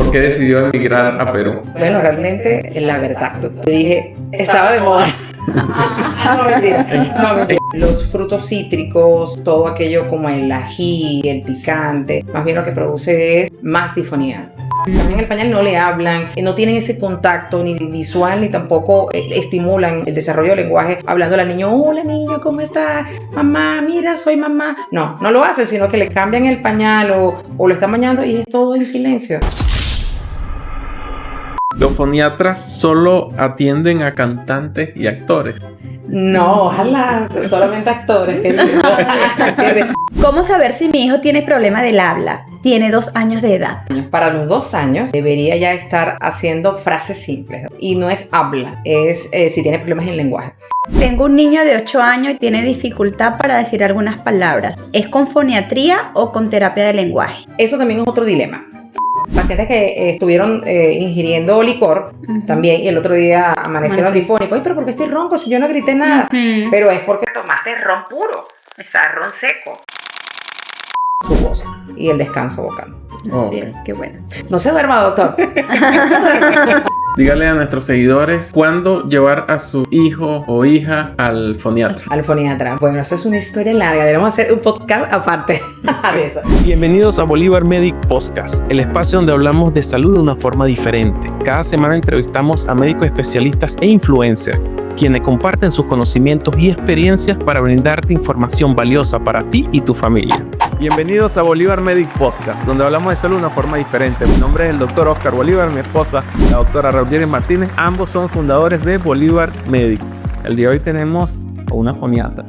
¿Por qué decidió emigrar a Perú? Bueno, realmente, la verdad, yo dije, estaba de moda. No, mentira. Los frutos cítricos, todo aquello como el ají, el picante, más bien lo que produce es más disfonía. También el pañal no le hablan, no tienen ese contacto ni visual ni tampoco estimulan el desarrollo del lenguaje hablando al niño, hola niño, ¿cómo estás? Mamá, mira, soy mamá. No lo hacen, sino que le cambian el pañal o lo están bañando y es todo en silencio. ¿Los foniatras solo atienden a cantantes y actores? No, ojalá, solamente actores. ¿Cómo saber si mi hijo tiene problema del habla? Tiene 2 años de edad. Para los 2 años debería ya estar haciendo frases simples. Y no es habla, es si tiene problemas en el lenguaje. Tengo un niño de 8 años y tiene dificultad para decir algunas palabras. ¿Es con foniatría o con terapia de lenguaje? Eso también es otro dilema. Pacientes que estuvieron ingiriendo licor también y el otro día amanecieron difónicos. Ay, pero ¿por qué estoy ronco si yo no grité nada? Pero es porque tomaste ron puro, o sea, ron seco. Su voz y el descanso vocal. Así es, qué bueno. No se duerma, doctor. Dígale a nuestros seguidores cuándo llevar a su hijo o hija al foniatra. Al foniatra. Bueno, eso es una historia larga. Debemos hacer un podcast aparte de eso. Bienvenidos a Bolívar Medic Podcast, el espacio donde hablamos de salud de una forma diferente. Cada semana entrevistamos a médicos especialistas e influencers, quienes comparten sus conocimientos y experiencias para brindarte información valiosa para ti y tu familia. Bienvenidos a Bolívar Medic Podcast, donde hablamos de salud de una forma diferente. Mi nombre es el doctor Oscar Bolívar, mi esposa, la doctora Raudieres Martínez. Ambos son fundadores de Bolívar Medic. El día de hoy tenemos a una foniatra.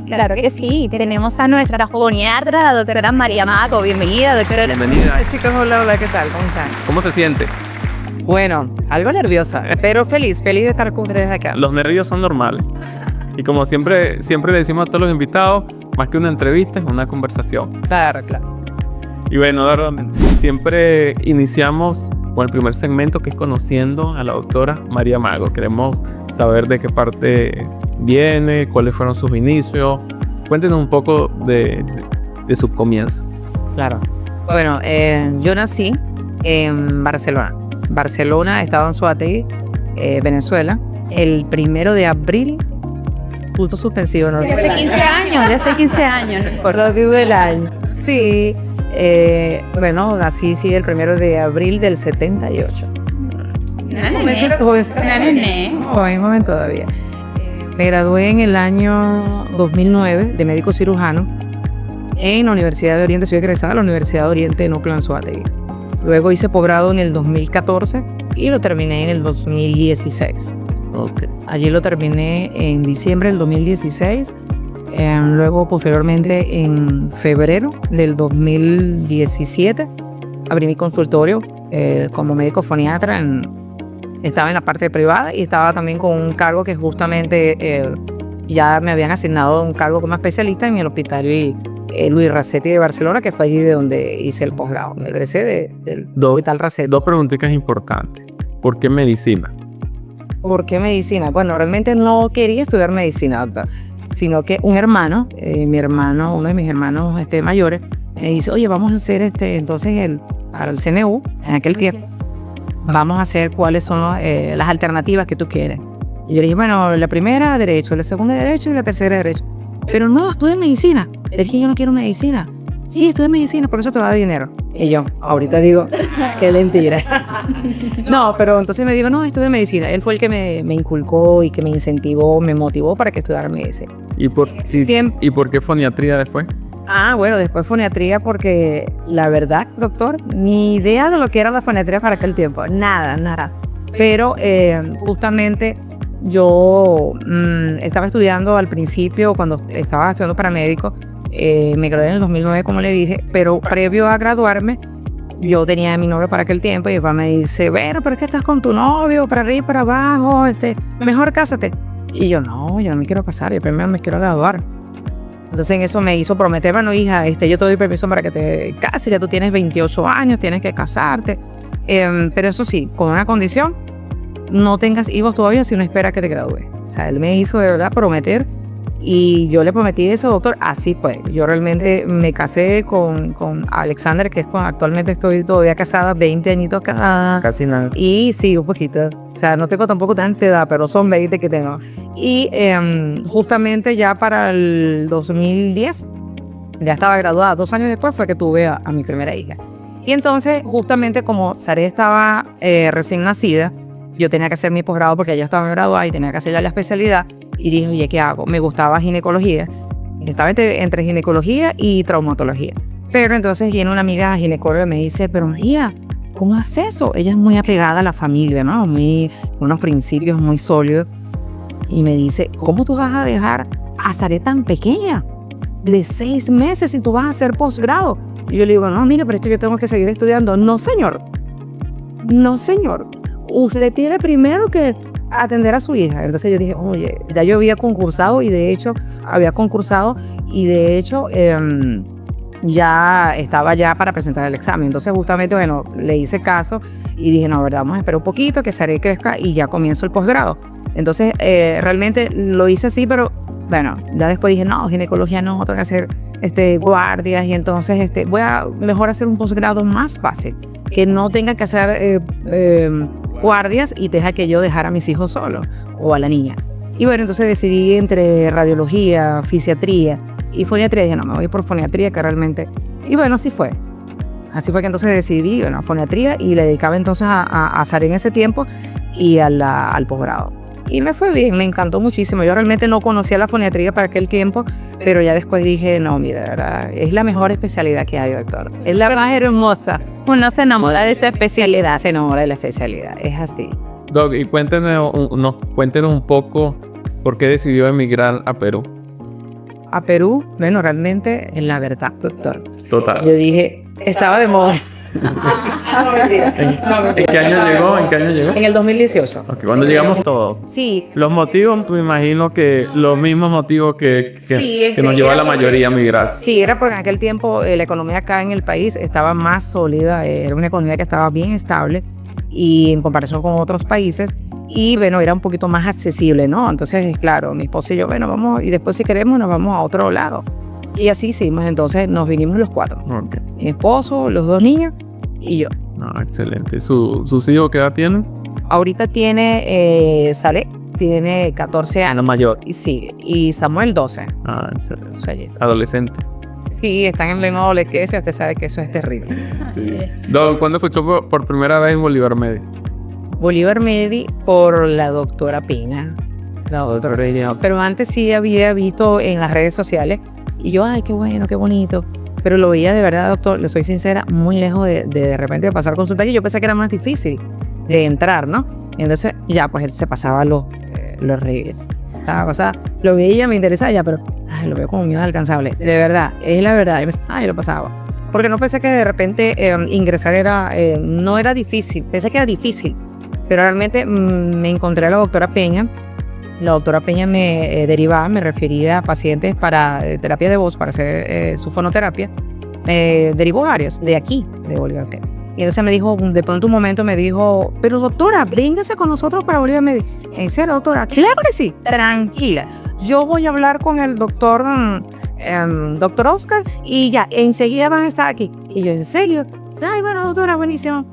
Claro que sí, tenemos a nuestra foniatra, la doctora María Mago. Bienvenida, doctora. Bienvenida. Hola chicos, hola, ¿qué tal? ¿Cómo están? ¿Cómo se siente? Bueno, algo nerviosa, pero feliz de estar con ustedes acá. Los nervios son normales. Y como siempre le decimos a todos los invitados, más que una entrevista es una conversación. Claro. Y bueno, siempre iniciamos con el primer segmento, que es conociendo a la doctora María Mago. Queremos saber de qué parte viene, cuáles fueron sus inicios. Cuéntenos un poco de su comienzo. Claro. Bueno, yo nací en Barcelona, estaba en Anzoátegui, Venezuela. El 1 de abril, punto suspensivo. ¿No? De hace 15 años. Por lo vivo del año. Sí. Bueno, nací el 1 de abril del 78. Joven todavía. Me gradué en el año 2009 de médico cirujano en la Universidad de Oriente. Soy egresada de la Universidad de Oriente de Núcleo Anzoátegui. Luego hice posgrado en el 2014 y lo terminé en el 2016. Okay. Allí lo terminé en diciembre del 2016. Luego, posteriormente, en febrero del 2017, abrí mi consultorio como médico foniatra. Estaba en la parte privada y estaba también con un cargo que justamente ya me habían asignado un cargo como especialista en el hospital Luis Racetti de Barcelona, que fue allí de donde hice el posgrado. Me egresé del hospital Racetti. 2 preguntitas importantes. ¿Por qué medicina? ¿Por qué medicina? Bueno, realmente no quería estudiar medicina, sino que un hermano, uno de mis hermanos mayores, me dice, oye, vamos a hacer entonces para el CNU, en aquel tiempo, vamos a hacer cuáles son las alternativas que tú quieres. Y yo le dije, bueno, la primera, derecho, la segunda, derecho, y la tercera, derecho. Pero no, estudia medicina. Le dije, yo no quiero medicina. Sí, estudia medicina, por eso te va a dar dinero. Y yo, ahorita digo, qué mentira. No, pero entonces me dijo, no, estudia medicina. Él fue el que me inculcó y que me incentivó, me motivó para que estudiara medicina. ¿Y por qué foniatría después? Bueno, después foniatría porque la verdad, doctor, ni idea de lo que era la foniatría para aquel tiempo. Nada. Pero justamente yo estaba estudiando al principio, cuando estaba estudiando paramédico. Me gradué en el 2009, como le dije, pero previo a graduarme, yo tenía a mi novio para aquel tiempo y mi papá me dice, bueno, pero es que estás con tu novio, para arriba y para abajo, mejor cásate. Y yo no me quiero casar, yo primero me quiero graduar. Entonces en eso me hizo prometer, bueno, hija, yo te doy permiso para que te cases, ya tú tienes 28 años, tienes que casarte. Pero eso sí, con una condición, no tengas hijos todavía si no esperas que te gradúes. O sea, él me hizo de verdad prometer Y yo le prometí eso, doctor, así pues. Yo realmente me casé con Alexander, que es actualmente estoy todavía casada, 20 añitos casada. Casi nada. Y sí, un poquito. O sea, no tengo tampoco tanta edad, pero son 20 que tengo. Y justamente ya para el 2010, ya estaba graduada. 2 años después fue que tuve a mi primera hija. Y entonces, justamente como Saré estaba recién nacida, yo tenía que hacer mi posgrado porque ella estaba graduada y tenía que hacer ya la especialidad. Y dije, oye, ¿qué hago? Me gustaba ginecología. Estaba entre ginecología y traumatología. Pero entonces viene una amiga ginecóloga y me dice, pero María, ¿cómo haces eso? Ella es muy apegada a la familia, ¿no? Unos principios muy sólidos. Y me dice, ¿cómo tú vas a dejar a Saré tan pequeña? De 6 meses y tú vas a hacer posgrado. Y yo le digo, no, mire, pero es que yo tengo que seguir estudiando. No, señor. No, señor. Usted tiene primero que atender a su hija. Entonces yo dije, oye, ya yo había concursado y de hecho ya estaba ya para presentar el examen. Entonces justamente, bueno, le hice caso y dije, no, verdad, vamos a esperar un poquito que Saré crezca y ya comienzo el posgrado. Entonces realmente lo hice así, pero bueno, ya después dije, no, ginecología no, tengo que hacer guardias y entonces voy a mejor hacer un posgrado más fácil, que no tenga que hacer guardias y deja que yo dejara a mis hijos solos o a la niña. Y bueno, entonces decidí entre radiología, fisiatría y foniatría. Dije, no, me voy por foniatría, que realmente... Y bueno, así fue. Así fue que entonces decidí, bueno, foniatría y le dedicaba entonces a Saré en ese tiempo y al posgrado. Y me fue bien, me encantó muchísimo. Yo realmente no conocía la foniatría para aquel tiempo, pero ya después dije, no, mira, de verdad, es la mejor especialidad que hay, doctor. Es la verdad hermosa. Uno se enamora de esa especialidad. Se enamora de la especialidad, es así. Doc, y cuéntenos un poco por qué decidió emigrar a Perú. A Perú, bueno, realmente, en la verdad, doctor. Total. Yo dije, estaba de moda. No, mentira. ¿En qué año llegó? En el 2018. Ok, cuando llegamos todos. Sí. Los motivos, me imagino que los mismos motivos que nos llevó a la mayoría a migrar. Sí, era porque en aquel tiempo la economía acá en el país estaba más sólida, era una economía que estaba bien estable y en comparación con otros países, y bueno, era un poquito más accesible, ¿no? Entonces, claro, mi esposo y yo, bueno, vamos, y después si queremos nos vamos a otro lado. Y así hicimos, entonces nos vinimos los 4. Okay. Mi esposo, los 2 niños y yo. No, excelente. ¿Sus hijos qué edad tienen? Ahorita tiene Saleh, tiene 14 años. La mayor. Y sí, y Samuel 12. Ah, excelente. O sea, Adolescente. sí, están en pleno adolescencia, usted sabe que eso es terrible. Sí. Doc, ¿cuándo escuchó por primera vez en Bolívar Medi? Bolívar Medi por la doctora Peña. La doctora Peña. Pero antes sí había visto en las redes sociales y yo, ay, qué bueno, qué bonito. Pero lo veía de verdad, doctor, le soy sincera, muy lejos de repente pasar consulta. Y yo pensé que era más difícil de entrar, ¿no? Entonces ya, pues él se pasaba los reyes. O sea, lo veía, me interesaba ya, pero ay, lo veo como muy inalcanzable. De verdad, es la verdad. Ay, lo pasaba. Porque no pensé que de repente ingresar no era difícil. Pensé que era difícil. Pero realmente me encontré a la doctora Peña. La doctora Peña me derivaba, me refería a pacientes para terapia de voz, para hacer su fonoterapia. Derivó varios de aquí, de Bolívar Medi. Y entonces me dijo, de pronto un momento me dijo, pero doctora, véngase con nosotros para Bolívar Medi. ¿En serio, doctora? Claro que sí, tranquila. Yo voy a hablar con el doctor Oscar y ya, enseguida vas a estar aquí. Y yo, ¿en serio? Ay, bueno, doctora, buenísimo.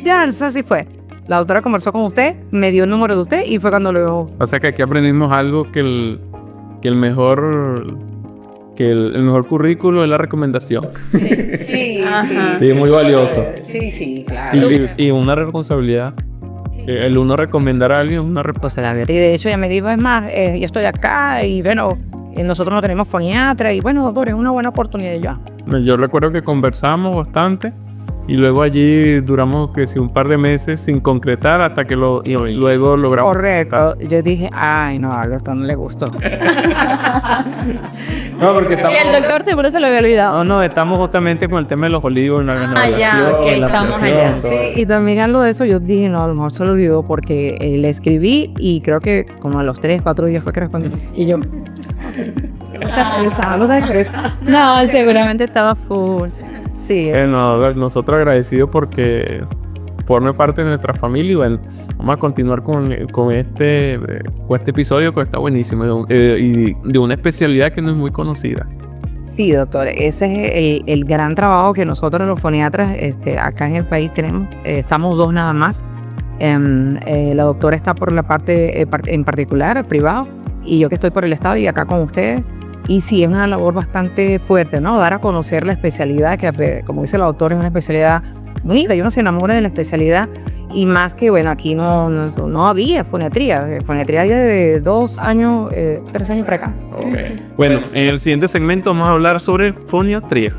Ya, así fue. La doctora conversó con usted, me dio el número de usted y fue cuando lo... O sea que aquí aprendimos algo que el mejor currículo es la recomendación. Sí, Sí, muy valioso. Sí, claro. Y una responsabilidad. El uno recomendar a alguien es una responsabilidad. Y de hecho ella me dijo, es más, yo estoy acá y bueno, nosotros no tenemos foniatra y bueno, doctor, es una buena oportunidad. Yo recuerdo que conversamos bastante y luego allí duramos que si un par de meses sin concretar hasta que luego logramos. Correcto. Yo dije, ay, no, al doctor no le gustó. No, porque estamos... Y el doctor seguro se lo había olvidado. No, estamos justamente con el tema de los olivos, la renovación, ya, ok, la estamos presión, allá. todo eso. Y también algo de eso yo dije, no, a lo mejor se lo olvidó porque le escribí y creo que como a los 3-4 días fue que respondí. Y yo... No, seguramente estaba full. Sí. Bueno, nosotros agradecidos porque forme parte de nuestra familia. Y bueno, vamos a continuar con este episodio que está buenísimo y de una especialidad que no es muy conocida. Sí, doctor, ese es el gran trabajo que nosotros los foniatras acá en el país tenemos. Estamos dos nada más. La doctora está por la parte en particular, privado, y yo que estoy por el Estado y acá con ustedes. Y sí, es una labor bastante fuerte, ¿no? Dar a conocer la especialidad, que como dice la doctora, es una especialidad bonita. Yo no se enamora de la especialidad. Y más que, bueno, aquí no había foniatría. Foniatría hay de 2 años, 3 años para acá. Okay. Bueno, en el siguiente segmento vamos a hablar sobre foniatría.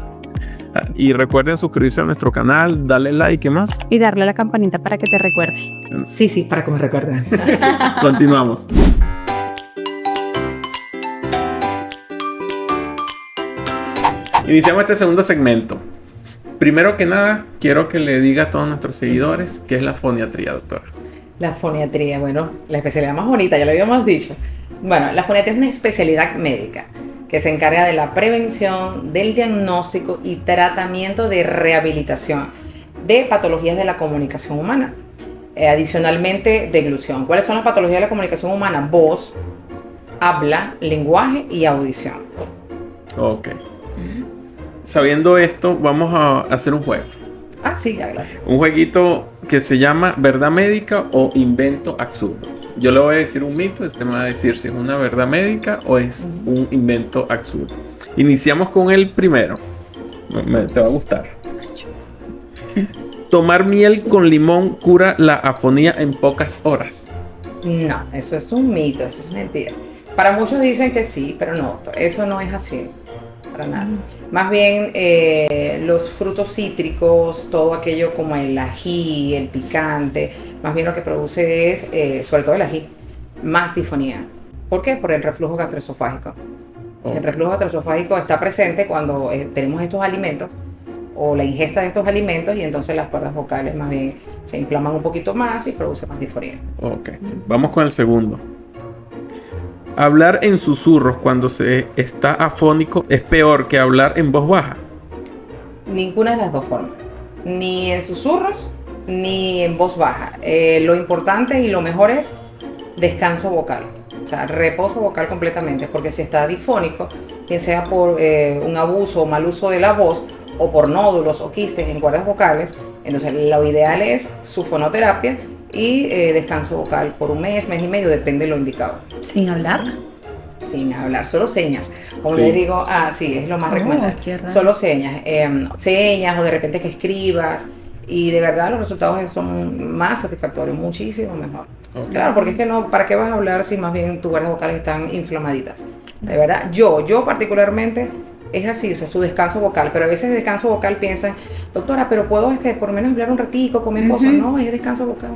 Y recuerden suscribirse a nuestro canal, darle like, ¿qué más? Y darle a la campanita para que te recuerde. Sí, para que me recuerden. Continuamos. Iniciamos este segundo segmento. Primero que nada, quiero que le diga a todos nuestros seguidores qué es la foniatría, doctora. La foniatría, bueno, la especialidad más bonita, ya lo habíamos dicho. Bueno, la foniatría es una especialidad médica que se encarga de la prevención, del diagnóstico y tratamiento de rehabilitación de patologías de la comunicación humana. Adicionalmente, deglución. ¿Cuáles son las patologías de la comunicación humana? Voz, habla, lenguaje y audición. Ok. Sabiendo esto, vamos a hacer un juego. Ah, sí, ya, claro. Un jueguito que se llama verdad médica o invento absurdo. Yo le voy a decir un mito y usted me va a decir si es una verdad médica o es un invento absurdo. Iniciamos con el primero. Te va a gustar. Tomar miel con limón cura la afonía en pocas horas. No, eso es un mito, eso es mentira. Para muchos dicen que sí, pero no, eso no es así. Para nada. Más bien los frutos cítricos, todo aquello como el ají, el picante, más bien lo que produce es, sobre todo el ají, más difonía. ¿Por qué? Por el reflujo gastroesofágico. Oh. El reflujo gastroesofágico está presente cuando tenemos estos alimentos o la ingesta de estos alimentos y entonces las cuerdas vocales más bien se inflaman un poquito más y produce más difonía. Ok, vamos con el segundo. Hablar en susurros cuando se está afónico es peor que hablar en voz baja. Ninguna de las dos formas. Ni en susurros ni en voz baja. Lo importante y lo mejor es descanso vocal. O sea, reposo vocal completamente. Porque si está difónico, bien sea por un abuso o mal uso de la voz o por nódulos o quistes en cuerdas vocales, entonces lo ideal es su fonoterapia y descanso vocal por 1 mes, mes y medio, depende de lo indicado. ¿Sin hablar? Sin hablar, solo señas. Como Sí. les digo, sí, es lo más recomendable. Solo señas. Señas o de repente que escribas. Y de verdad los resultados son más satisfactorios, muchísimo mejor. Okay. Claro, porque es que no, ¿para qué vas a hablar si más bien tus cuerdas vocales están inflamaditas? De verdad, yo particularmente es así, o sea, su descanso vocal. Pero a veces descanso vocal piensan, doctora, pero puedo por lo menos hablar un ratico con mi esposo. No, es descanso vocal.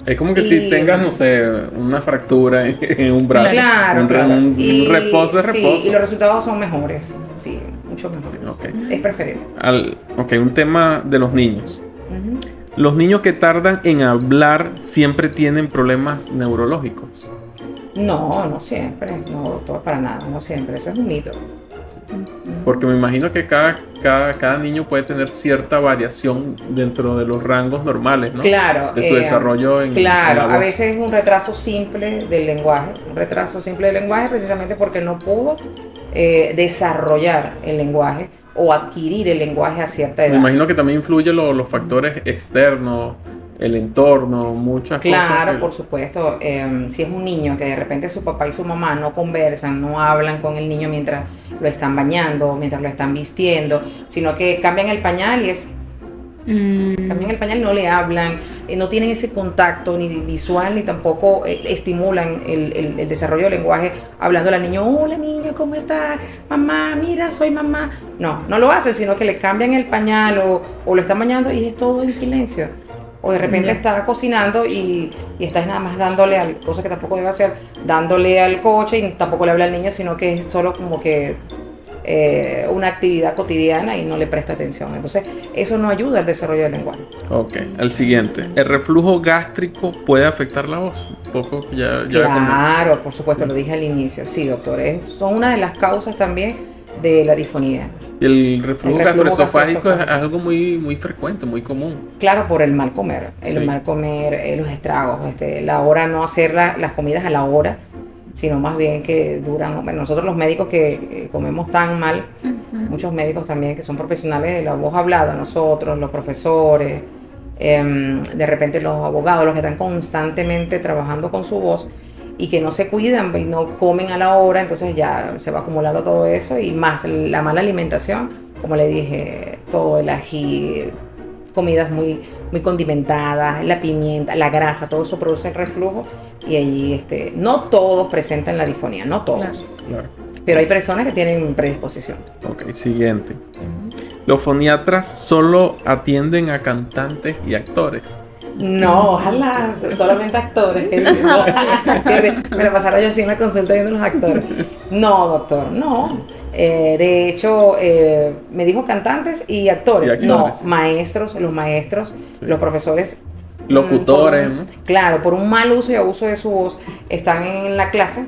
Es como que si tengas, no sé, una fractura en un brazo. Claro, un reposo es reposo. Sí, y los resultados son mejores. Sí, mucho mejor. Sí, okay. Es preferible. Ok, un tema de los niños. Los niños que tardan en hablar siempre tienen problemas neurológicos. No, no siempre. No, doctor, para nada, no siempre. Eso es un mito. Porque me imagino que cada niño puede tener cierta variación dentro de los rangos normales, ¿no? Claro. De su desarrollo en Claro, en la a voz. veces es un retraso simple del lenguaje. Un retraso simple del lenguaje precisamente porque no pudo desarrollar el lenguaje o adquirir el lenguaje a cierta edad. Me imagino que también influyen los factores externos, el entorno, muchas cosas. Claro, por supuesto. Si es un niño que de repente su papá y su mamá no conversan, no hablan con el niño mientras lo están bañando, mientras lo están vistiendo, sino que cambian el pañal y cambian el pañal y no le hablan, no tienen ese contacto ni visual ni tampoco estimulan el desarrollo del lenguaje hablándole al niño, hola niño, ¿cómo estás? Mamá, mira, soy mamá. No lo hacen, sino que le cambian el pañal o lo están bañando y es todo en silencio. O de repente está cocinando y estás nada más dándole cosa que tampoco debe hacer, dándole al coche y tampoco le habla al niño, sino que es solo como que una actividad cotidiana y no le presta atención. Entonces, eso no ayuda al desarrollo del lenguaje. Ok, al siguiente. ¿El reflujo gástrico puede afectar la voz? Un poco ya Claro, por supuesto, lo dije al inicio. Sí, doctor, son una de las causas también de la disfonía. Y el reflujo El reflujo gastroesofágico es gastroesofágico. algo muy frecuente, muy común. Claro, por el mal comer, Sí. los estragos, la hora no hacer las comidas a la hora, sino más bien que duran. Bueno, nosotros los médicos que comemos tan mal, muchos médicos también que son profesionales de la voz hablada, nosotros, los profesores, de repente los abogados, los que están constantemente trabajando con su voz y que no se cuidan y no comen a la hora, entonces ya se va acumulando todo eso y más la mala alimentación, como le dije, todo el ají, comidas muy condimentadas, la pimienta, la grasa, todo eso produce el reflujo y allí no todos presentan la disfonía, no todos, Claro. pero hay personas que tienen predisposición. Ok, siguiente. Los foniatras solo atienden a cantantes y actores. No, ojalá, solamente actores. Me la pasara yo así en la consulta viendo los actores. No, doctor, no. De hecho, me dijo cantantes y actores. Y actores, No, sí. maestros, los maestros, Sí. los profesores. Locutores, por un- ¿no? Claro, por un mal uso y abuso de su voz, están en la clase.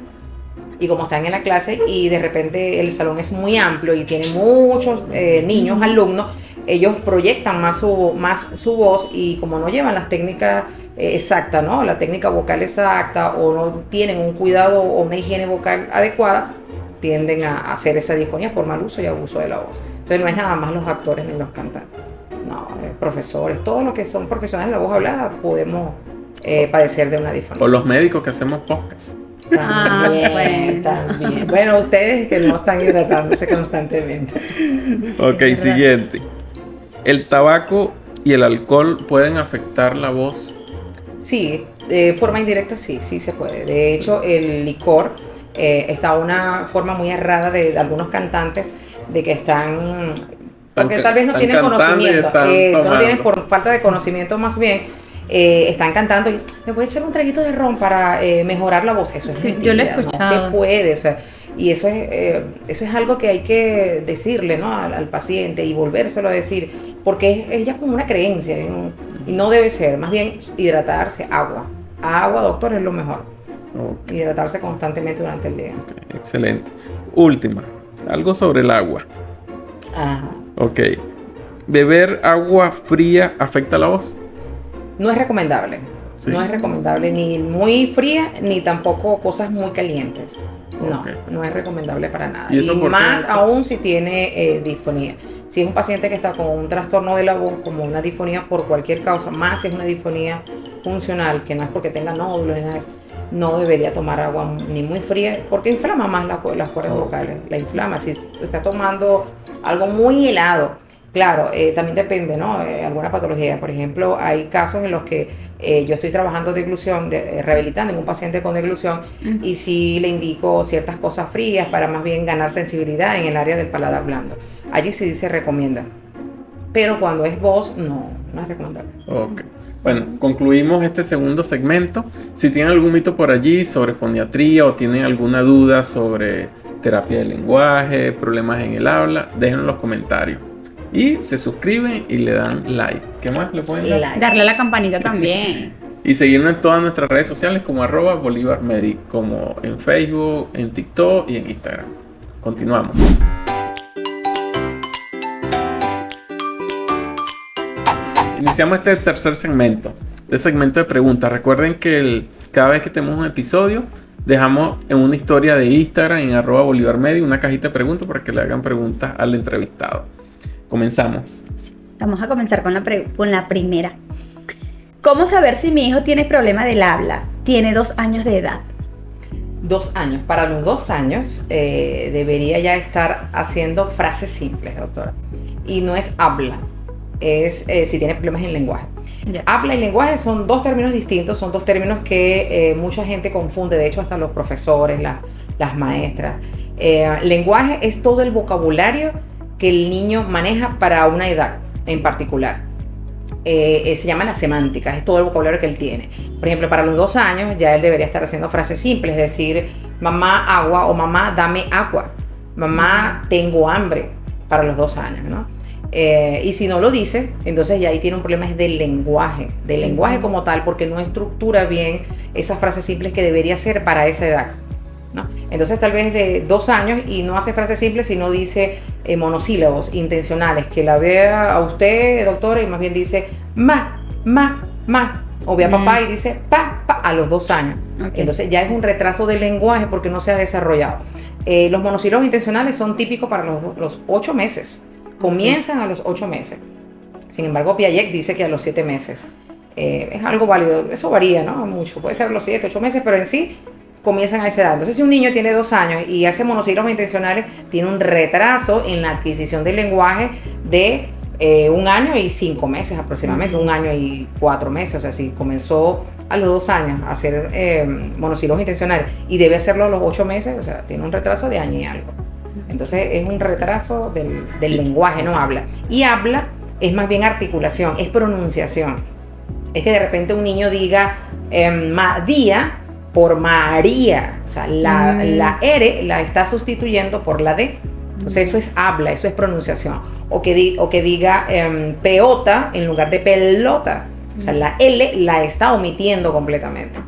Y como están en la clase y de repente el salón es muy amplio y tiene muchos niños, alumnos, ellos proyectan más su voz y como no llevan las técnicas exactas, ¿no? La técnica vocal exacta o no tienen un cuidado o una higiene vocal adecuada, tienden a hacer esa disfonía por mal uso y abuso de la voz. Entonces no es nada más los actores ni los cantantes. No, profesores, todos los que son profesionales de la voz hablada podemos padecer de una disfonía. O los médicos que hacemos podcast. También, bueno. también. Bueno, ustedes que no están hidratándose constantemente. Ok, verdad. siguiente. ¿El tabaco y el alcohol pueden afectar la voz? Sí, de forma indirecta sí se puede. De hecho, el licor está una forma muy errada de algunos cantantes de que están... Porque tal vez no están tienen cantando y conocimiento. están Eso no tienen tomando. por falta de conocimiento más bien. Están cantando y me voy a echar un traguito de ron para mejorar la voz. Eso es Sí, mentira, yo lo he no escuchado. se puede, o sea, y eso es algo que hay que decirle, ¿no? al paciente y volvérselo a decir, porque es ya como una creencia y no debe ser. Más bien hidratarse, agua, doctor, es lo mejor. Ok, Hidratarse constantemente durante el día. excelente. Última, algo sobre el agua. Ajá. Ok. ¿Beber agua fría afecta la voz? No es recomendable. Sí. No es recomendable ni muy fría ni tampoco cosas muy calientes. No, Ok. no es recomendable para nada. ¿Y Y, eso por qué, más doctor? aún si tiene disfonía. Si es un paciente que está con un trastorno de la voz, como una disfonía por cualquier causa, más si es una disfonía funcional, que no es porque tenga nódulos ni nada de eso, no debería tomar agua ni muy fría, porque inflama más las cuerdas vocales, la inflama. Si está tomando algo muy helado, claro, también depende, ¿no? Alguna patología. Por ejemplo, hay casos en los que yo estoy trabajando deglución, rehabilitando en un paciente con deglución, y sí le indico ciertas cosas frías para más bien ganar sensibilidad en el área del paladar blando. Allí sí se recomienda. Pero cuando es voz, no es recomendable. Ok. Bueno, concluimos este segundo segmento. Si tienen algún mito por allí sobre foniatría o tienen alguna duda sobre terapia del lenguaje, problemas en el habla, déjenlo en los comentarios. Y se suscriben y le dan like. ¿Qué más le pueden dar? Like. Darle a la campanita también. Y seguirnos en todas nuestras redes sociales como @BolivarMedic, como en Facebook, en TikTok y en Instagram. Continuamos. Iniciamos este tercer segmento, este segmento de preguntas. Recuerden que cada vez que tenemos un episodio, dejamos en una historia de Instagram en @BolivarMedic una cajita de preguntas para que le hagan preguntas al entrevistado. Comenzamos. Vamos a comenzar con la primera. ¿Cómo saber si mi hijo tiene problema del habla? Tiene 2 años de edad. 2 años. Para los 2 años debería ya estar haciendo frases simples, doctora. Y no es habla, es si tiene problemas en lenguaje. Ya. Habla y lenguaje son 2 términos distintos, son 2 términos que mucha gente confunde, de hecho hasta los profesores, las maestras. Lenguaje es todo el vocabulario que el niño maneja para una edad en particular. Se llama la semántica, es todo el vocabulario que él tiene. Por ejemplo, para los 2 años ya él debería estar haciendo frases simples, es decir, mamá agua o mamá dame agua, mamá tengo hambre, para los 2 años, ¿no? Y si no lo dice, entonces ya ahí tiene un problema del lenguaje como tal, porque no estructura bien esas frases simples que debería ser para esa edad. ¿no? Entonces tal vez de 2 años y no hace frases simples, sino dice monosílabos intencionales, que la vea a usted, doctora, y más bien dice ma, o ve a papá y dice pa, a los 2 años. Okay. Entonces ya es un retraso del lenguaje porque no se ha desarrollado. Los monosílabos intencionales son típicos para los 8 meses. Comienzan a los 8 meses. Sin embargo, Piaget dice que a los 7 meses. Es algo válido. Eso varía, ¿no? Mucho. Puede ser a los 7, 8 meses, pero en sí comienzan a esa edad. Entonces, si un niño tiene 2 años y hace monosílabos intencionales, tiene un retraso en la adquisición del lenguaje de 1 año y 5 meses aproximadamente, 1 año y 4 meses. O sea, si comenzó a los 2 años a hacer monosílabos intencionales y debe hacerlo a los 8 meses, o sea, tiene un retraso de año y algo. Entonces, es un retraso del lenguaje, no habla. Y habla es más bien articulación, es pronunciación. Es que de repente un niño diga María por María. O sea, la R la está sustituyendo por la D. Entonces eso es habla, eso es pronunciación. O que diga peota en lugar de pelota. O sea, la L la está omitiendo completamente.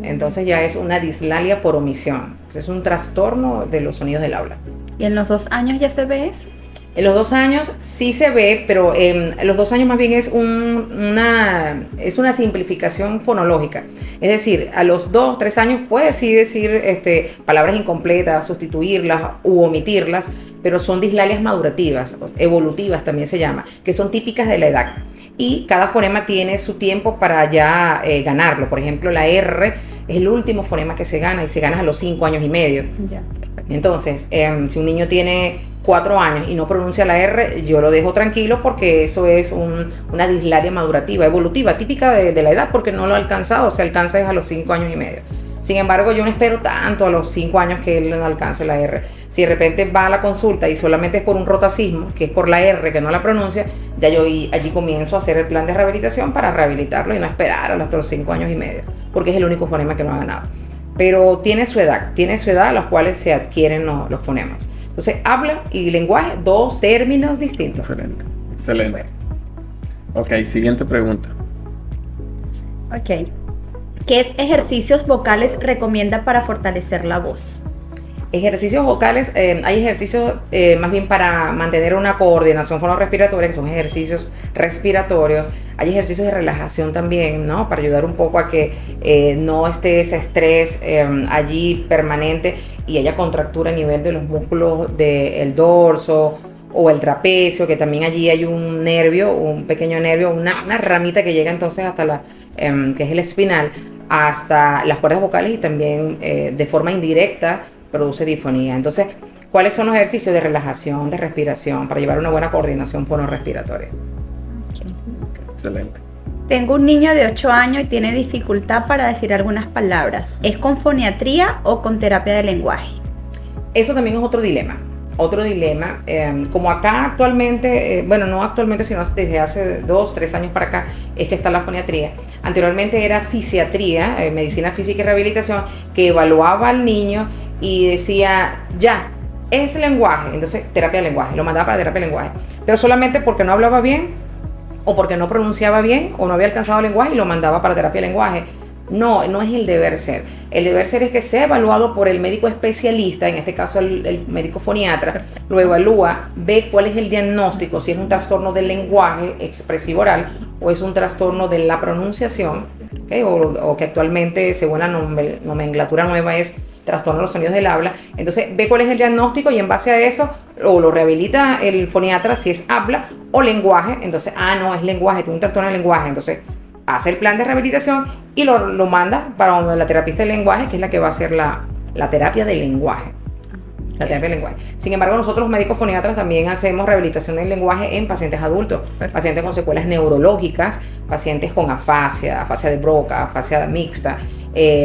Entonces ya es una dislalia por omisión. Entonces es un trastorno de los sonidos del habla. ¿Y en los 2 años ya se ve eso? En los 2 años sí se ve, pero los 2 años más bien es una simplificación fonológica. Es decir, a los 2, 3 años puede sí decir palabras incompletas, sustituirlas u omitirlas, pero son dislalias madurativas, evolutivas también se llama, que son típicas de la edad. Y cada fonema tiene su tiempo para ya ganarlo. Por ejemplo, la R es el último fonema que se gana y se gana a los 5 años y medio. Ya. Entonces, si un niño tiene 4 años y no pronuncia la R, yo lo dejo tranquilo porque eso es una dislalia madurativa, evolutiva, típica de la edad porque no lo ha alcanzado, se alcanza es a los 5 años y medio. Sin embargo, yo no espero tanto a los 5 años que él no alcance la R. Si de repente va a la consulta y solamente es por un rotacismo, que es por la R que no la pronuncia, ya yo allí comienzo a hacer el plan de rehabilitación para rehabilitarlo y no esperar hasta los 5 años y medio, porque es el único fonema que no ha ganado. Pero tiene su edad a las cuales se adquieren los fonemas. Entonces, habla y lenguaje, 2 términos distintos. Diferente. Excelente. Ok, siguiente pregunta. Ok. ¿Qué ejercicios vocales recomienda para fortalecer la voz? Ejercicios vocales, hay ejercicios más bien para mantener una coordinación fonorrespiratoria, que son ejercicios respiratorios. Hay ejercicios de relajación también, ¿no? Para ayudar un poco a que no esté ese estrés allí permanente y haya contractura a nivel de los músculos del dorso o el trapecio, que también allí hay un nervio, un pequeño nervio, una ramita que llega entonces hasta que es el espinal, hasta las cuerdas vocales y también de forma indirecta produce difonía. Entonces, ¿cuáles son los ejercicios de relajación, de respiración para llevar una buena coordinación fonorrespiratoria? Okay. Excelente. Tengo un niño de 8 años y tiene dificultad para decir algunas palabras. ¿Es con foniatría o con terapia de lenguaje? Eso también es otro dilema. Como acá actualmente, no actualmente, sino desde hace 2, 3 años para acá, es que está la foniatría. Anteriormente era fisiatría, medicina física y rehabilitación, que evaluaba al niño y decía, ya, es lenguaje, entonces terapia de lenguaje, lo mandaba para terapia de lenguaje, pero solamente porque no hablaba bien, o porque no pronunciaba bien, o no había alcanzado el lenguaje y lo mandaba para terapia de lenguaje. No es el deber ser. El deber ser es que sea evaluado por el médico especialista, en este caso el médico foniatra, lo evalúa, ve cuál es el diagnóstico, si es un trastorno del lenguaje expresivo oral o es un trastorno de la pronunciación, ¿okay? o que actualmente, según la nomenclatura nueva, es trastorno de los sonidos del habla. Entonces ve cuál es el diagnóstico y en base a eso o lo rehabilita el foniatra si es habla o lenguaje. Entonces, no es lenguaje, tiene un trastorno de lenguaje. Entonces hace el plan de rehabilitación y lo manda para la terapista del lenguaje, que es la que va a hacer la terapia del lenguaje. La terapia del lenguaje. Sin embargo, nosotros los médicos foniatras también hacemos rehabilitación del lenguaje en pacientes adultos, pacientes con secuelas neurológicas, pacientes con afasia de Broca, afasia mixta,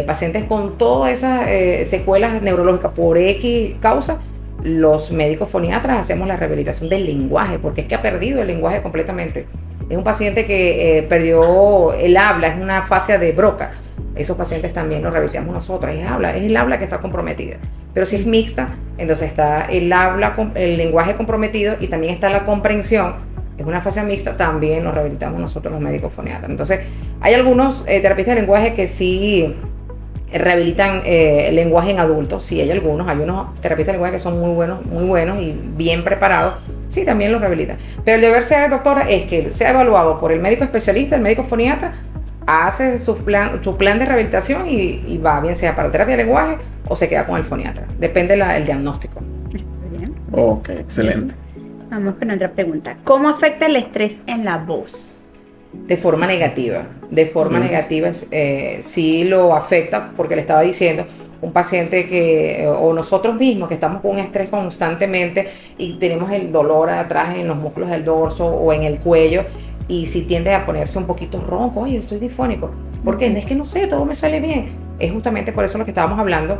pacientes con todas esas secuelas neurológicas por X causa. Los médicos foniatras hacemos la rehabilitación del lenguaje, porque es que ha perdido el lenguaje completamente. Es un paciente que perdió el habla, es una afasia de Broca. Esos pacientes también los rehabilitamos nosotros. Es el habla que está comprometida. Pero si es mixta, entonces está el lenguaje comprometido y también está la comprensión. Es una afasia mixta, también los rehabilitamos nosotros los médicos foniatras. Entonces, hay algunos terapistas de lenguaje que sí rehabilitan el lenguaje en adultos. Sí, hay unos terapistas de lenguaje que son muy buenos y bien preparados. Sí, también los rehabilitan. Pero el deber ser, doctora, es que sea evaluado por el médico especialista, el médico foniatra, hace su plan de rehabilitación y va, bien sea para terapia de lenguaje o se queda con el foniatra. Depende el diagnóstico. Está bien. Ok, excelente. Vamos con otra pregunta. ¿Cómo afecta el estrés en la voz? De forma negativa. De forma negativa sí lo afecta, porque le estaba diciendo, un paciente o nosotros mismos que estamos con un estrés constantemente y tenemos el dolor atrás en los músculos del dorso o en el cuello, y si tiende a ponerse un poquito ronco, oye, estoy disfónico. ¿Por qué? Es que no sé, todo me sale bien. Es justamente por eso lo que estábamos hablando.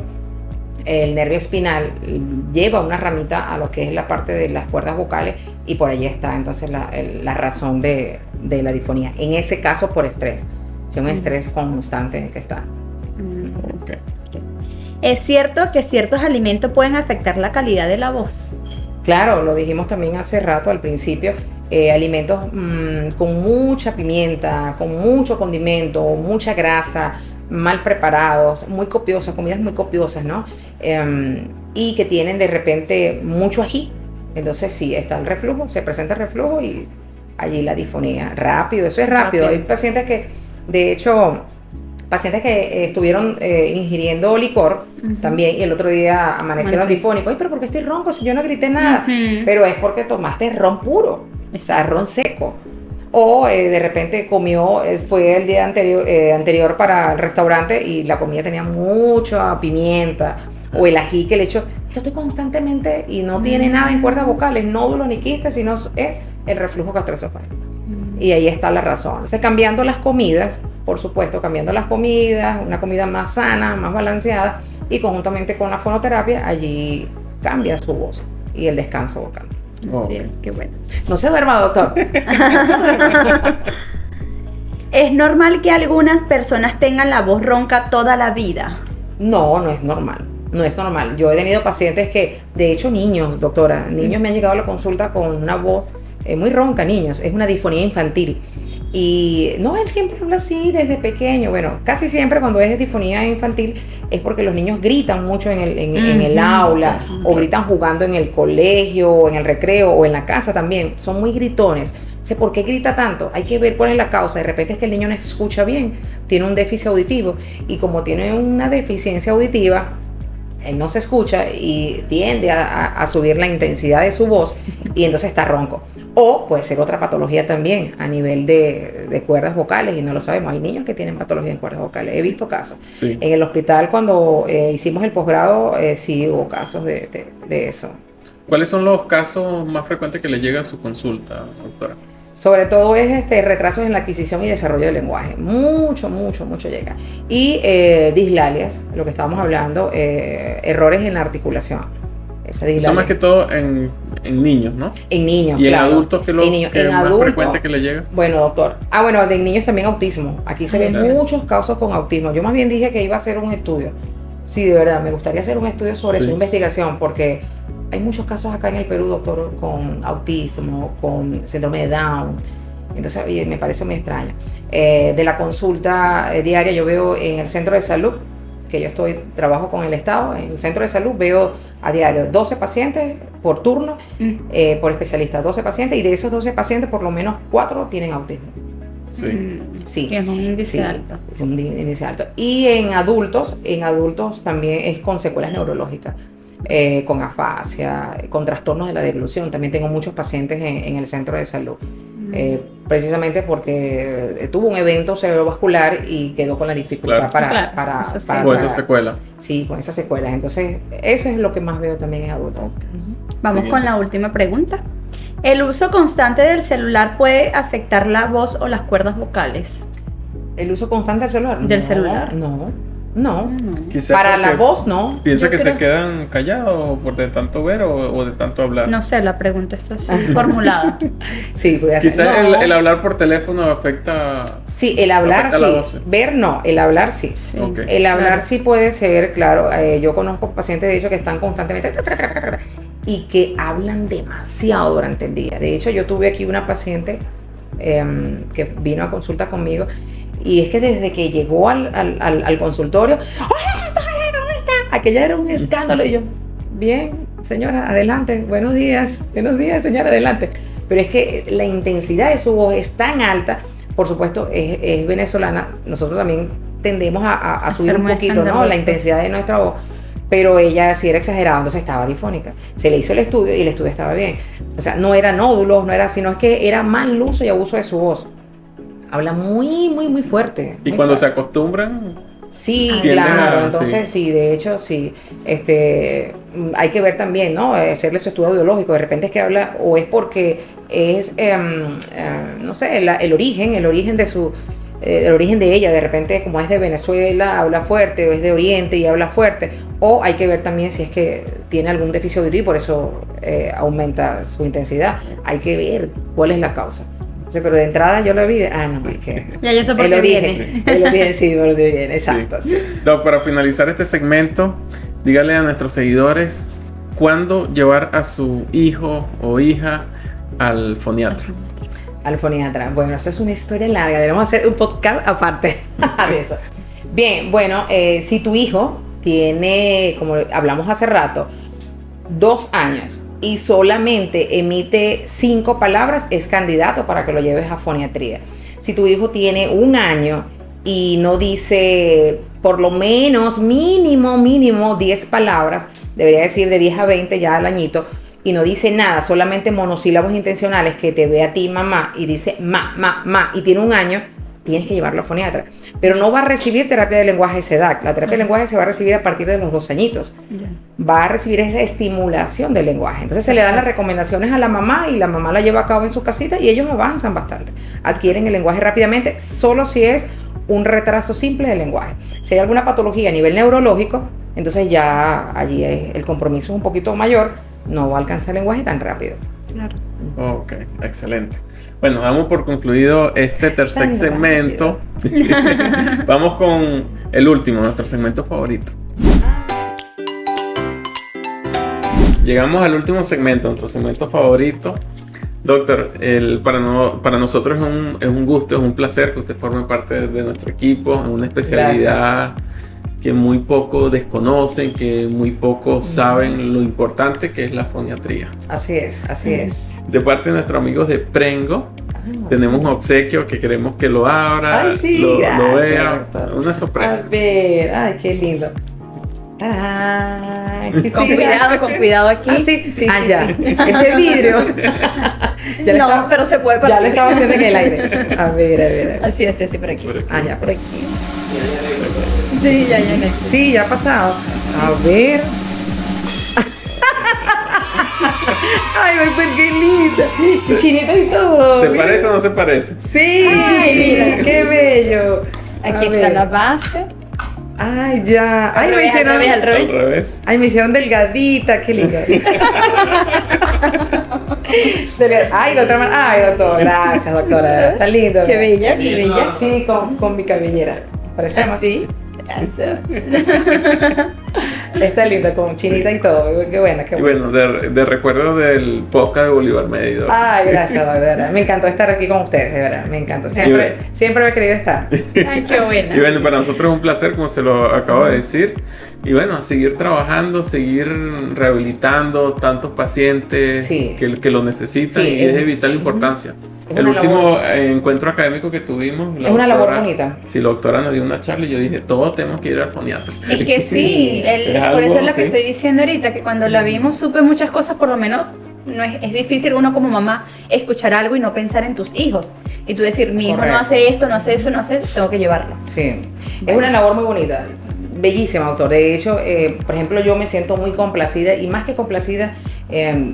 El nervio espinal lleva una ramita a lo que es la parte de las cuerdas vocales y por allí está entonces la razón de la disfonía. En ese caso por estrés, si un estrés constante en que está. Okay. ¿Es cierto que ciertos alimentos pueden afectar la calidad de la voz? Claro, lo dijimos también hace rato al principio. Alimentos con mucha pimienta, con mucho condimento, mucha grasa, mal preparados, muy copiosas, comidas muy copiosas, ¿no? Y que tienen de repente mucho ají. Entonces sí, está el reflujo, se presenta el reflujo y allí la disfonía. Rápido, eso es rápido. Hay pacientes que, de hecho, estuvieron ingiriendo licor también y el otro día amanecieron difónicos. Ay, pero ¿por qué estoy ronco si yo no grité nada? Pero es porque tomaste ron puro, o sea, ron seco. O de repente fue el día anterior para el restaurante y la comida tenía mucha pimienta, o el ají que le echó. Yo estoy constantemente y no tiene nada en cuerdas vocales, nódulos ni quistes, sino es el reflujo gastroesofágico. Y ahí está la razón. Entonces, cambiando las comidas, por supuesto, una comida más sana, más balanceada, y conjuntamente con la fonoterapia, allí cambia su voz y el descanso vocal. Así es, qué bueno. No se duerma, doctor. ¿Es normal que algunas personas tengan la voz ronca toda la vida? No, no es normal. No es normal. Yo he tenido pacientes que, de hecho, niños, doctora, niños me han llegado a la consulta con una voz muy ronca, niños. Es una disfonía infantil. Y no, él siempre habla así desde pequeño. Bueno, casi siempre cuando es disfonía infantil es porque los niños gritan mucho en el aula, o gritan jugando en el colegio, o en el recreo, o en la casa también. Son muy gritones. O sea, ¿por qué grita tanto? Hay que ver cuál es la causa. De repente es que el niño no escucha bien, tiene un déficit auditivo. Y como tiene una deficiencia auditiva, él no se escucha y tiende a subir la intensidad de su voz y entonces está ronco. O puede ser otra patología también a nivel de cuerdas vocales y no lo sabemos. Hay niños que tienen patología en cuerdas vocales. He visto casos. Sí. En el hospital cuando hicimos el posgrado sí hubo casos de eso. ¿Cuáles son los casos más frecuentes que le llega a su consulta, doctora? Sobre todo es retrasos en la adquisición y desarrollo del lenguaje. Mucho llega. Y dislalias, lo que estábamos hablando, errores en la articulación. Eso más que todo en niños, ¿no? En niños, ¿Y claro. en adultos qué es más frecuente que le llega? Bueno, doctor. De niños también autismo. Aquí se ven muchos casos con autismo. Yo más bien dije que iba a hacer un estudio. Sí, de verdad, me gustaría hacer un estudio sobre su investigación, porque hay muchos casos acá en el Perú, doctor, con autismo, con síndrome de Down. Entonces, me parece muy extraño. De la consulta diaria, yo veo en el centro de salud, que yo trabajo con el Estado, en el centro de salud veo a diario 12 pacientes por turno, por especialista, 12 pacientes, y de esos 12 pacientes, por lo menos 4 tienen autismo. Sí. Que es un índice alto. Es un índice alto. Y en adultos también es con secuelas neurológicas. Con afasia, con trastornos de la deglución. También tengo muchos pacientes en el centro de salud, precisamente porque tuvo un evento cerebrovascular y quedó con la dificultad para con esa secuela. Sí, con esas secuelas. Entonces, eso es lo que más veo también en adultos. Vamos con la última pregunta. ¿El uso constante del celular puede afectar la voz o las cuerdas vocales? ¿El uso constante del celular? Del celular. No. Quizá para la voz, no. ¿Piensa que se quedan callados por de tanto ver o de tanto hablar? No sé, la pregunta está así formulada. Sí, puede ser. Quizás el hablar por teléfono afecta. Sí, el hablar sí. Ver no, el hablar sí. Okay. El hablar sí puede ser, claro. Yo conozco pacientes, de hecho, que están constantemente y que hablan demasiado durante el día. De hecho, yo tuve aquí una paciente que vino a consulta conmigo Y es que desde que llegó al consultorio, ¡hola, doctora, ¿cómo está? Aquella era un escándalo. Y yo, bien, señora, adelante, buenos días, señora, adelante. Pero es que la intensidad de su voz es tan alta, por supuesto, es venezolana, nosotros también tendemos a subir un poquito, ¿no? La intensidad de nuestra voz. Pero ella sí era exagerada, entonces estaba difónica. Se le hizo el estudio y el estudio estaba bien. O sea, no era nódulos, no era, sino es que era mal uso y abuso de su voz. Habla muy, muy, muy fuerte. Y muy cuando fuerte. se acostumbran... Sí, tienden claro, a- entonces sí, de hecho sí, hay que ver también, ¿no? Hacerle su estudio audiológico, de repente es que habla, o es porque es, no sé, el origen de su, el origen de ella, de repente como es de Venezuela, habla fuerte, o es de Oriente y habla fuerte, o hay que ver también si es que tiene algún déficit auditivo y por eso aumenta su intensidad, hay que ver cuál es la causa. Sí, pero de entrada yo lo vi, no, es que Ya yo sé por el qué origen, viene. el origen, sí, por donde viene, exacto, sí. Doc, para finalizar este segmento, dígale a nuestros seguidores cuándo llevar a su hijo o hija al foniatra. Al foniatra. Bueno, eso es una historia larga. Debemos hacer un podcast aparte de eso. Bien, bueno, si tu hijo tiene, como hablamos hace rato, 2 años y solamente emite 5 palabras, es candidato para que lo lleves a foniatría. Si tu hijo tiene 1 año y no dice por lo menos mínimo 10 palabras, debería decir de 10 a 20 ya al añito, y no dice nada, solamente monosílabos intencionales, que te ve a ti mamá y dice ma, y tiene 1 año, tienes que llevarlo a foniatra. Pero no va a recibir terapia de lenguaje a esa edad. La terapia de lenguaje se va a recibir a partir de los 2 añitos. Va a recibir esa estimulación del lenguaje. Entonces se le dan las recomendaciones a la mamá y la mamá la lleva a cabo en su casita y ellos avanzan bastante. Adquieren el lenguaje rápidamente, solo si es un retraso simple del lenguaje. Si hay alguna patología a nivel neurológico, entonces ya allí el compromiso es un poquito mayor, no va a alcanzar el lenguaje tan rápido. Claro. Ok, excelente. Bueno, damos por concluido este tercer Tan segmento. Vamos con el último, nuestro segmento favorito. Llegamos al último segmento, nuestro segmento favorito. Doctor, para nosotros es un gusto, es un placer que usted forme parte de nuestro equipo, en una especialidad que muy pocos desconocen, que muy pocos saben lo importante que es la foniatría. Así es. De parte de nuestros amigos de Prengo, tenemos un obsequio que queremos que lo abra, Ay, sí, lo gracias, vea, doctor. una A sorpresa. ver, ay, qué lindo. Ay, Con cuidado aquí. Sí. Sí, Ya. sí. Este vidrio. Ya le No, estaba- pero se puede Ya partir. lo estaba haciendo en el aire. A ver. Así, por aquí. Por aquí. Ya, por aquí. Sí, ya. Sí, ya ha pasado. A ver. Ay, doctor, qué linda. Su chinita y todo. ¿Se mira. parece o no se parece? Sí. Ay, mira. Qué bello. Aquí A está ver. la base. Ay, ya. Ay, Al me hicieron. revés, al revés. Al revés. Ay, me hicieron delgadita, qué linda. Ay, doctor, gracias, doctora. Está lindo. Qué bella, qué bella. Sí, con mi cabellera. Parecemos. Así. Eso. Está linda, con chinita y todo. Qué buena, qué Y buena. bueno, de recuerdo del podcast de Bolívar Medidor. Ay, gracias, de verdad. Me encantó estar aquí con ustedes, de verdad. Me encantó. Siempre me he querido estar. Ay, qué buena. Y bueno, para nosotros es un placer, como se lo acabo de decir. Y bueno, seguir trabajando, seguir rehabilitando tantos pacientes Sí. que lo necesitan, Sí, y es de es- vital importancia. es El una último encuentro académico que tuvimos, Es una labor bonita. Sí, la doctora nos dio una charla y yo dije, todos tenemos que ir al foniatra. Es que sí, Es por algo, eso es lo que sí. estoy diciendo ahorita, que cuando la vimos supe muchas cosas, por lo menos no es difícil uno como mamá escuchar algo y no pensar en tus hijos. Y tú decir, mi hijo no Correcto. hace esto, no hace eso, no hace, tengo que llevarlo. Sí, es una labor muy bonita, bellísima, doctor. De hecho, por ejemplo, yo me siento muy complacida y más que complacida,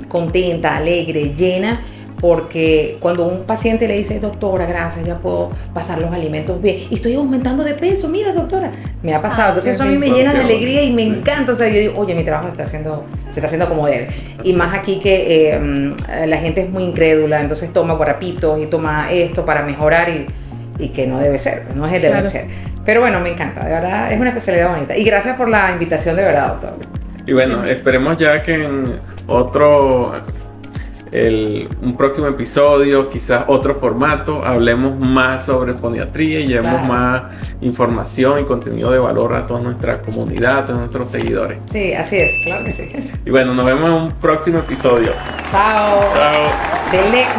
contenta, alegre, llena, porque cuando un paciente le dice, doctora, gracias, ya puedo pasar los alimentos bien y estoy aumentando de peso, mira, doctora, me ha pasado. Entonces eso a mí me llena de alegría y me encanta. O sea, yo digo, oye, mi trabajo se está haciendo como debe. Y más aquí que la gente es muy incrédula, entonces toma guarapitos y toma esto para mejorar y que no debe ser, no es el deber Claro. ser. Pero bueno, me encanta, de verdad, es una especialidad bonita. Y gracias por la invitación, de verdad, doctor. Y bueno, esperemos ya que en otro un próximo episodio, quizás otro formato, hablemos más sobre foniatría y llevemos más información y contenido de valor a toda nuestra comunidad, a todos nuestros seguidores. Sí, así es, claro que sí. Y bueno, nos vemos en un próximo episodio. Chao. Chao. Denle like.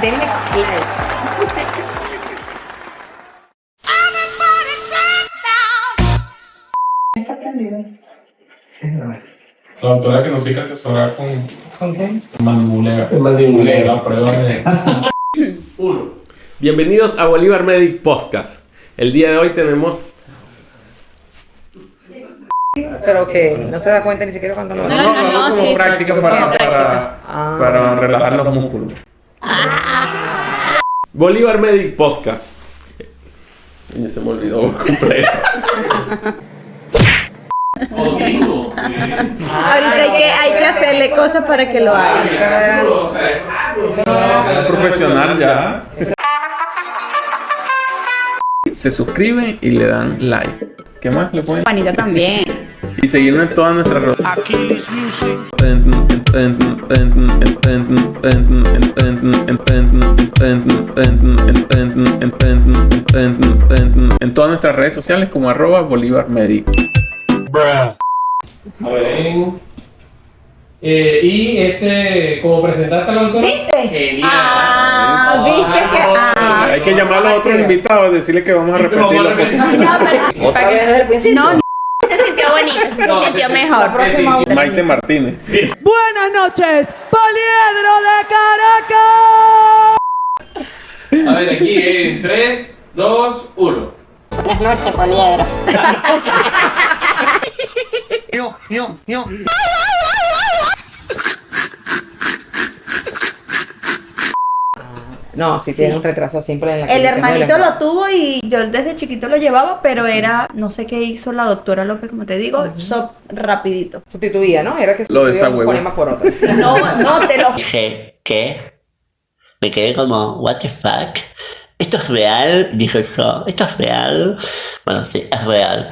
La doctora que nos tiene que asesorar con qué? mandibulea. La prueba de... 1. Bienvenidos a Bolívar Medic Podcast. El día de hoy tenemos... Pero que no se da cuenta ni siquiera cuando lo hace. No, como sí, práctica sí, para relajar los músculos. Bolívar Medic Podcast. Y se me olvidó por completo. Ahorita hay que hacerle cosas para que lo haga. Es profesional ya. Se suscriben y le dan like. ¿Qué más le ponen? Panita también. Y seguirnos en todas nuestras redes. En todas nuestras redes sociales como @BolívarMedic. A ver. Y como presentaste a la doctora. ¿Viste? Genial. ¿Viste que? Hay que llamar a los otros invitados y decirles que vamos a repetir la foto. No, pero Otra vez desde el principio. No, se sintió bonito, se sintió mejor. La próxima. Maite Martínez. Buenas noches, Poliedro de Caracas. A ver, aquí en 3, 2, 1. Buenas noches, Poliedro. No, sí, tiene un retraso simple en la el adquisición del hermanito lenguaje. lo tuvo y yo desde chiquito lo llevaba, pero era, no sé qué hizo la doctora López, como te digo, rapidito. Sustituía, ¿no? Era que Lo sustituía un desagüevó. fonema por otro. No te lo... Dije, ¿qué? Me quedé como, what the fuck? ¿Esto es real? Dijo yo, ¿esto es real? Bueno, sí, es real.